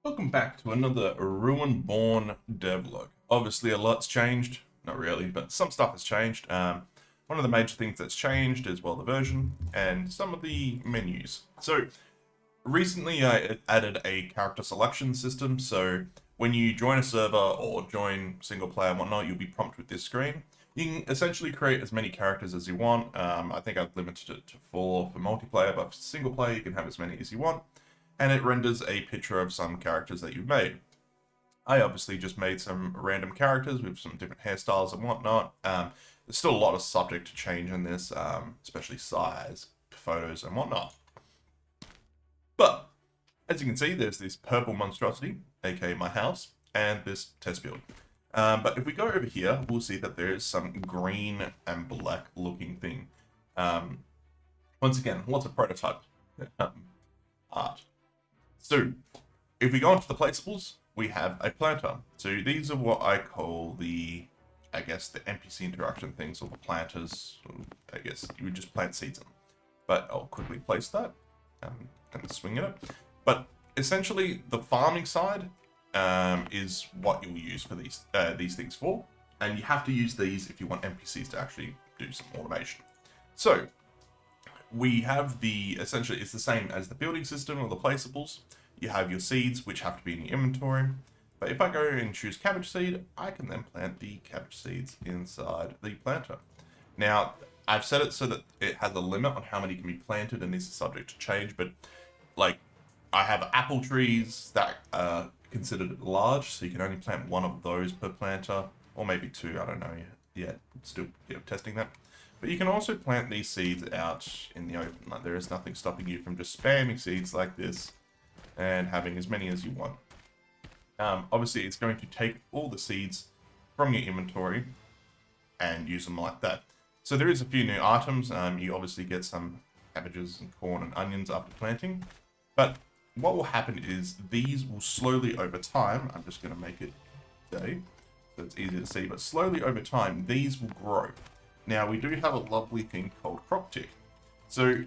Welcome back to another Ruinborne devlog. Obviously, a lot's changed. Not really, but some stuff has changed. One of the major things that's changed is, well, the version and some of the menus. So, recently I added a character selection system, so when you join a server or join single player and whatnot, you'll be prompted with this screen. You can essentially create as many characters as you want. I think I've limited it to 4 for multiplayer, but for single player you can have as many as you want. And it renders a picture of some characters that you've made. I obviously just made some random characters with some different hairstyles and whatnot. There's still a lot of subject to change in this, especially size, photos, and whatnot. But, as you can see, there's this purple monstrosity, aka my house, and this test build. But if we go over here, we'll see that there is some green and black looking thing. Once again, lots of prototype art. So, if we go into the placeables, we have a planter. So these are what I call the NPC interaction things, or the planters. I guess you would just plant seeds in them. But I'll quickly place that and swing it up. But essentially, the farming side is what you'll use for these things for, and you have to use these if you want NPCs to actually do some automation. So we have essentially it's the same as the building system or the placeables. You have your seeds, which have to be in your inventory. But if I go and choose cabbage seed, I can then plant the cabbage seeds inside the planter. Now, I've set it so that it has a limit on how many can be planted, and this is subject to change, but like, I have apple trees that are considered large, so you can only plant one of those per planter, or maybe 2, I don't know yet, still testing that. But you can also plant these seeds out in the open. Like, there is nothing stopping you from just spamming seeds like this and having as many as you want. Obviously, it's going to take all the seeds from your inventory and use them like that. So there is a few new items. You obviously get some cabbages and corn and onions after planting. But what will happen is these will slowly over time, I'm just going to make it day so it's easier to see, but slowly over time, these will grow. Now, we do have a lovely thing called crop tick. So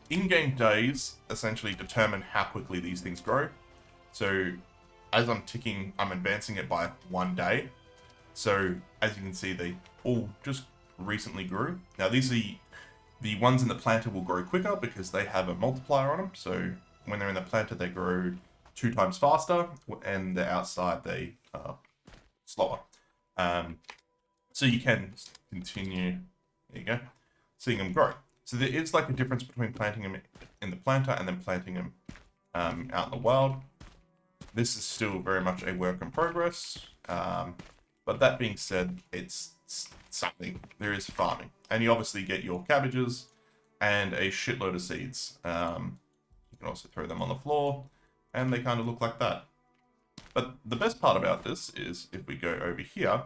in-game days essentially determine how quickly these things grow. So as I'm ticking, I'm advancing it by 1 day. So as you can see, they all just recently grew. Now these are the ones in the planter will grow quicker because they have a multiplier on them. So when they're in the planter, they grow 2 times faster, and the outside they are slower. So you can continue, there you go, seeing them grow. So there is like a difference between planting them in the planter and then planting them out in the wild. This is still very much a work in progress. But that being said, it's something. There is farming. And you obviously get your cabbages and a shitload of seeds. You can also throw them on the floor, and they kind of look like that. But the best part about this is, if we go over here,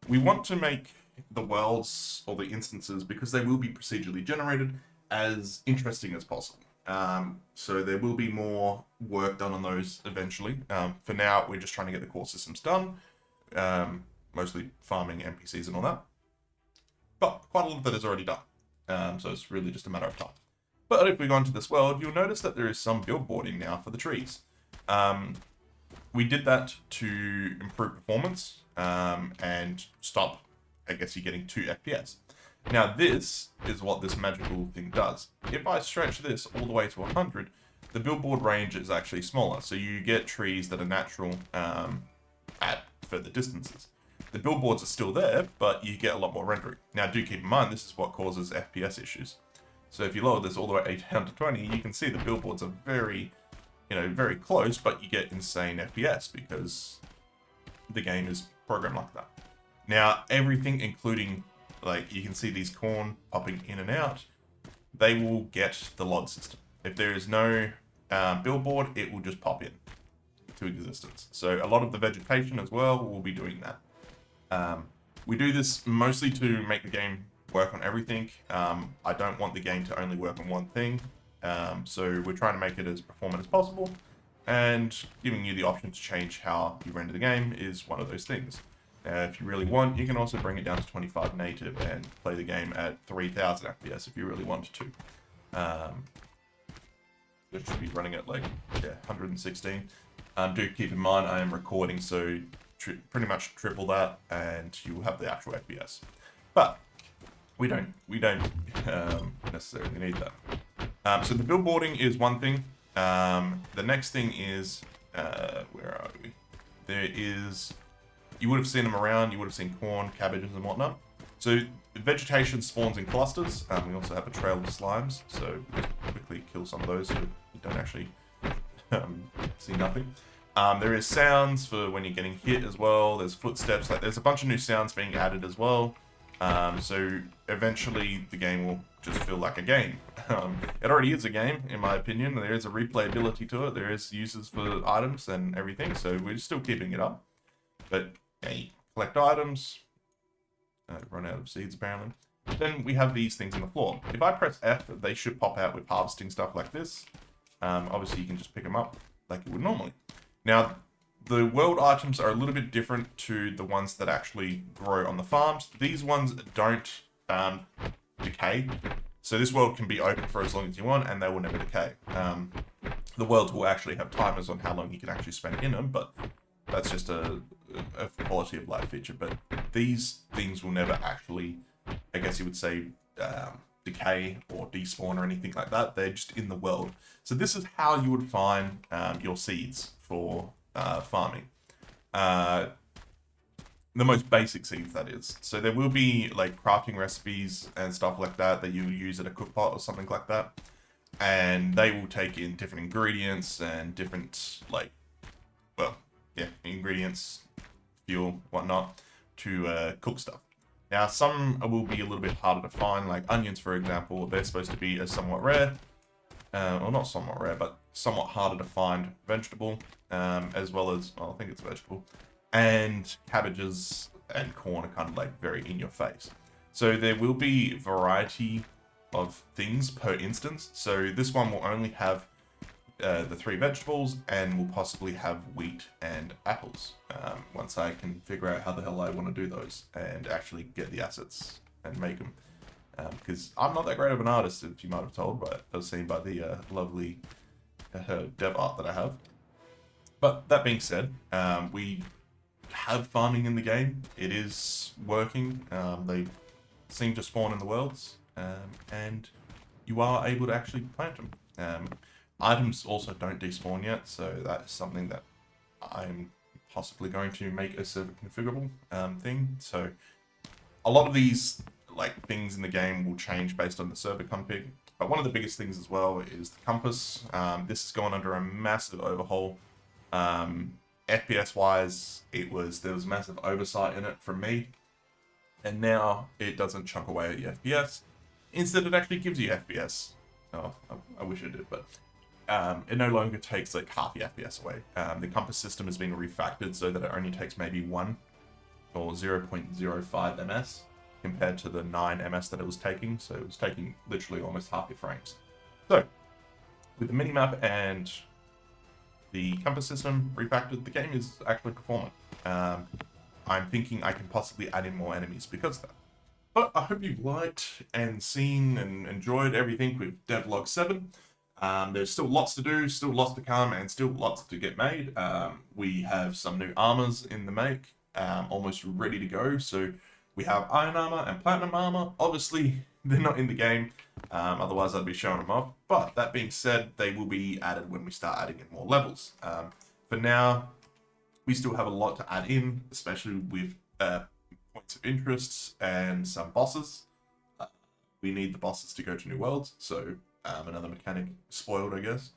we want to make the worlds or the instances, because they will be procedurally generated, as interesting as possible. So there will be more work done on those eventually. For now, we're just trying to get the core systems done, mostly farming NPCs and all that. But quite a lot of that is already done, so it's really just a matter of time. But if we go into this world, you'll notice that there is some billboarding now for the trees. We did that to improve performance and stop, I guess, you getting 2 FPS. Now this is what this magical thing does. If I stretch this all the way to 100, the billboard range is actually smaller. So you get trees that are natural at further distances. The billboards are still there, but you get a lot more rendering. Now do keep in mind, this is what causes FPS issues. So if you lower this all the way down to 20, you can see the billboards are very close, but you get insane FPS because the game is programmed like that. Now, everything, including, like, you can see these corn popping in and out, they will get the LOD system. If there is no billboard, it will just pop in to existence. So a lot of the vegetation as well will be doing that. We do this mostly to make the game work on everything. I don't want the game to only work on one thing. So we're trying to make it as performant as possible, and giving you the option to change how you render the game is one of those things. If you really want, you can also bring it down to 25 native and play the game at 3000 FPS if you really wanted to. It should be running at like 116. Do keep in mind I am recording, so pretty much triple that, and you will have the actual FPS. But we don't necessarily need that. So the billboarding is one thing. The next thing is where are we? There is, you would have seen them around. You would have seen corn, cabbages, and whatnot. So vegetation spawns in clusters. We also have a trail of slimes, so quickly kill some of those so you don't actually see nothing. There is sounds for when you're getting hit as well. There's footsteps. Like there's a bunch of new sounds being added as well. So eventually the game will just feel like a game. It already is a game, in my opinion. There is a replayability to it. There is uses for items and everything. So we're still keeping it up. But yeah, you collect items. Run out of seeds apparently. Then we have these things on the floor. If I press F, they should pop out with harvesting stuff like this. Obviously you can just pick them up like you would normally. Now, the world items are a little bit different to the ones that actually grow on the farms. These ones don't decay. So this world can be open for as long as you want and they will never decay. The worlds will actually have timers on how long you can actually spend in them, but that's just a quality of life feature. But these things will never actually, I guess you would say, decay or despawn or anything like that. They're just in the world. So this is how you would find your seeds for farming. The most basic seeds, that is. So there will be like crafting recipes and stuff like that that you use at a cookpot or something like that. And they will take in different ingredients and different ingredients, fuel, whatnot, to cook stuff. Now, some will be a little bit harder to find, like onions, for example. They're supposed to be a somewhat rare, or not somewhat rare, but somewhat harder to find vegetable, as well as, well, I think it's vegetable. And cabbages and corn are kind of like very in your face. So there will be variety of things per instance. So this one will only have the 3 vegetables and will possibly have wheat and apples once I can figure out how the hell I want to do those and actually get the assets and make them. Because I'm not that great of an artist, if you might have told, but as seen by the lovely dev art that I have. But that being said, we have farming in the game. It is working. They seem to spawn in the worlds, and you are able to actually plant them. Items also don't despawn yet, so that is something that I'm possibly going to make a server configurable thing. So a lot of these things in the game will change based on the server config. But one of the biggest things as well is the compass. This has gone under a massive overhaul. FPS wise, there was massive oversight in it from me, and now it doesn't chunk away at your FPS. Instead, it actually gives you FPS. Oh, I wish it did, but it no longer takes like half the FPS away. The compass system has been refactored so that it only takes maybe 1 or 0.05 ms compared to the 9 ms that it was taking. So it was taking literally almost half your frames. So with the minimap and the compass system refactored, the game is actually performant. I'm thinking I can possibly add in more enemies because of that. But I hope you've liked and seen and enjoyed everything with Devlog 7. There's still lots to do, still lots to come, and still lots to get made. We have some new armors in the make, almost ready to go. So we have iron armor and platinum armor. Obviously, they're not in the game, otherwise I'd be showing them off. But that being said, they will be added when we start adding in more levels. For now, we still have a lot to add in, especially with points of interest and some bosses. We need the bosses to go to new worlds, so another mechanic spoiled, I guess.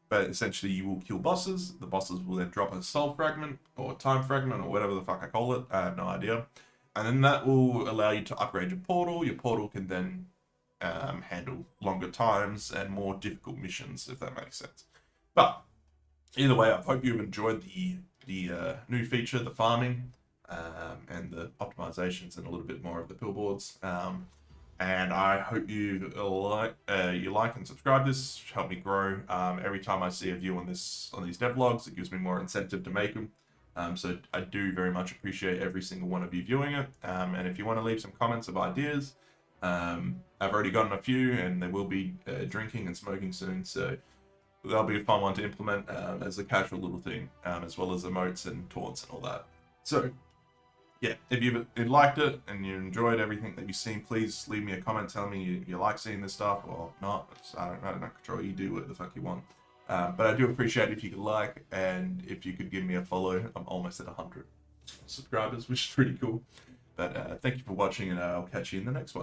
But essentially, you will kill bosses. The bosses will then drop a soul fragment or time fragment or whatever the fuck I call it. I have no idea. And then that will allow you to upgrade your portal. Your portal can then handle longer times and more difficult missions, if that makes sense. But either way, I hope you've enjoyed the new feature, the farming, and the optimizations and a little bit more of the billboards. And I hope you like and subscribe this, help me grow. Every time I see a view on these devlogs, it gives me more incentive to make them. So I do very much appreciate every single one of you viewing it. And if you want to leave some comments of ideas, I've already gotten a few, and there will be drinking and smoking soon. So that'll be a fun one to implement as a casual little thing, as well as emotes and taunts and all that. So, yeah, if you've liked it and you enjoyed everything that you've seen, please leave me a comment telling me you like seeing this stuff or not. I don't control. You do what the fuck you want. But I do appreciate if you could like, and if you could give me a follow. I'm almost at 100 subscribers, which is pretty cool. But thank you for watching, and I'll catch you in the next one.